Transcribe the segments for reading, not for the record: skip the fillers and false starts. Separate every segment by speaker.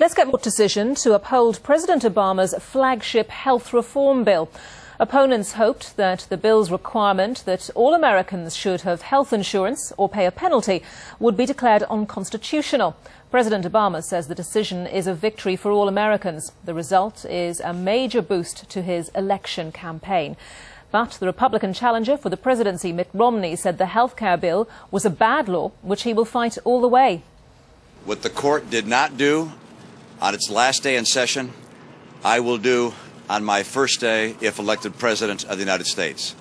Speaker 1: Let's get more decision to uphold President Obama's flagship health reform bill. Opponents hoped that the bill's requirement that all Americans should have health insurance or pay a penalty would be declared unconstitutional. President Obama says the decision is a victory for all Americans. The result is a major boost to his election campaign. But the Republican challenger for the presidency, Mitt Romney, said the health care bill was a bad law, which he will fight all the way.
Speaker 2: What the court did not do on its last day in session, I will do on my first day if elected President of the United States.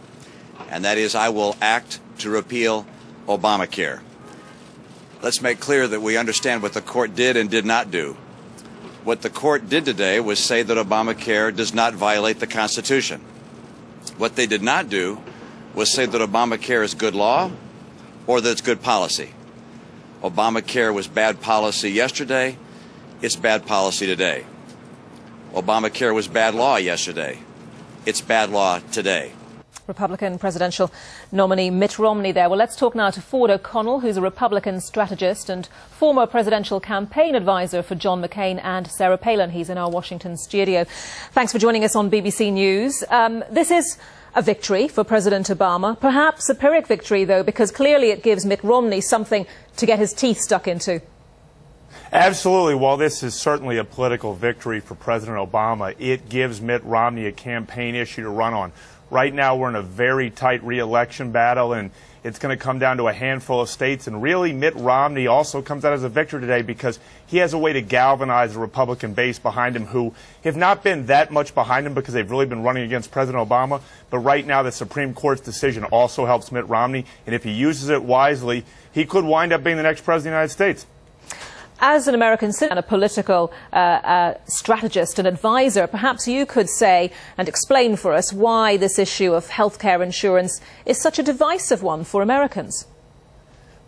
Speaker 2: And that is, I will act to repeal ObamaCare. Let's make clear that we understand what the court did and did not do. What the court did today was say that ObamaCare does not violate the Constitution. What they did not do was say that ObamaCare is good law or that it's good policy. Obamacare was bad policy yesterday. It's bad policy today. Obamacare was bad law yesterday. It's bad law today.
Speaker 1: Republican presidential nominee Mitt Romney there. Well, let's talk now to Ford O'Connell, who's a Republican strategist and former presidential campaign advisor for John McCain and Sarah Palin. He's in our Washington studio. Thanks for joining us on BBC News. This is a victory for President Obama, perhaps a Pyrrhic victory, though, because clearly it gives Mitt Romney something to get his teeth stuck into.
Speaker 3: Absolutely. While this is certainly a political victory for President Obama, it gives Mitt Romney a campaign issue to run on. Right now, we're in a very tight re-election battle, and it's going to come down to a handful of states. And really, Mitt Romney also comes out as a victor today because he has a way to galvanize the Republican base behind him who have not been that much behind him because they've really been running against President Obama. But right now, the Supreme Court's decision also helps Mitt Romney. And if he uses it wisely, he could wind up being the next president of the United States.
Speaker 1: As an American citizen and a political strategist and advisor, perhaps you could say and explain for us why this issue of health care insurance is such a divisive one for Americans.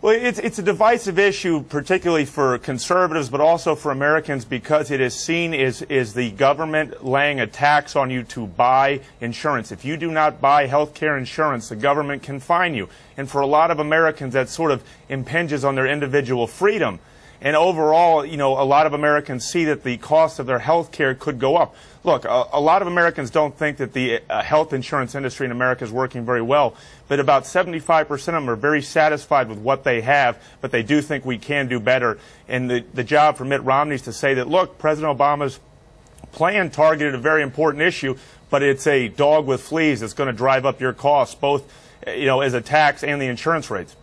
Speaker 3: Well, it's a divisive issue, particularly for conservatives, but also for Americans, because it is seen as the government laying a tax on you to buy insurance. If you do not buy health care insurance, the government can fine you. And for a lot of Americans, that sort of impinges on their individual freedom. And overall, you know, a lot of Americans see that the cost of their health care could go up. Look, a lot of Americans don't think that the health insurance industry in America is working very well, but about 75% of them are very satisfied with what they have, but they do think we can do better. And the job for Mitt Romney is to say that, look, President Obama's plan targeted a very important issue, but it's a dog with fleas that's going to drive up your costs, both, you know, as a tax and the insurance rates.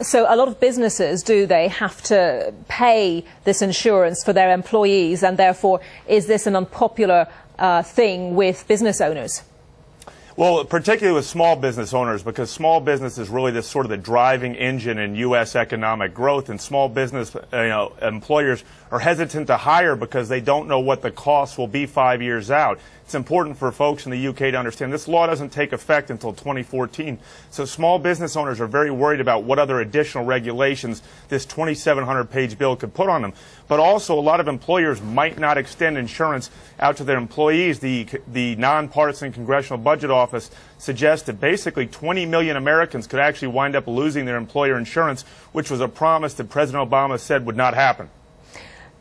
Speaker 1: So a lot of businesses, do they have to pay this insurance for their employees, and therefore is this an unpopular thing with business owners?
Speaker 3: Well, particularly with small business owners, because small business is really the sort of the driving engine in U.S. economic growth, and small business employers are hesitant to hire because they don't know what the costs will be 5 years out. It's important for folks in the UK to understand this law doesn't take effect until 2014. So small business owners are very worried about what other additional regulations this 2,700-page bill could put on them. But also, a lot of employers might not extend insurance out to their employees. The nonpartisan Congressional Budget Office suggests that basically 20 million Americans could actually wind up losing their employer insurance, which was a promise that President Obama said would not happen.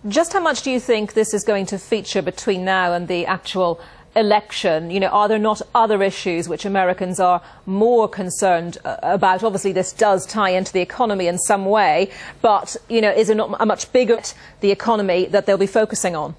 Speaker 1: Just how much do you think this is going to feature between now and the actual election? You know, are there not other issues which Americans are more concerned about? Obviously, this does tie into the economy in some way, but, you know, is it not a much bigger the economy that they'll be focusing on?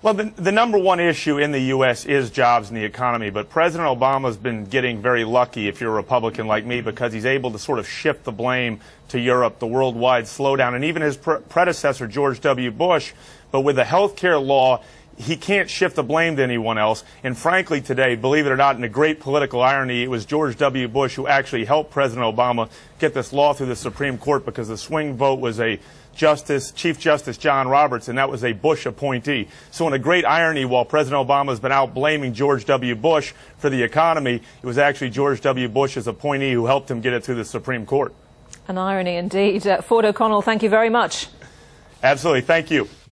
Speaker 3: Well, the number one issue in the U.S. is jobs and the economy, but President Obama's been getting very lucky, if you're a Republican like me, because he's able to sort of shift the blame to Europe, the worldwide slowdown, and even his predecessor, George W. Bush. But with the health care law, he can't shift the blame to anyone else. And frankly today, believe it or not, in a great political irony, it was George W. Bush who actually helped President Obama get this law through the Supreme Court, because the swing vote was a Chief Justice John Roberts, and that was a Bush appointee. So in a great irony, while President Obama has been out blaming George W. Bush for the economy, it was actually George W. Bush's appointee who helped him get it through the Supreme Court.
Speaker 1: An irony indeed. Ford O'Connell, thank you very much.
Speaker 3: Absolutely. Thank you.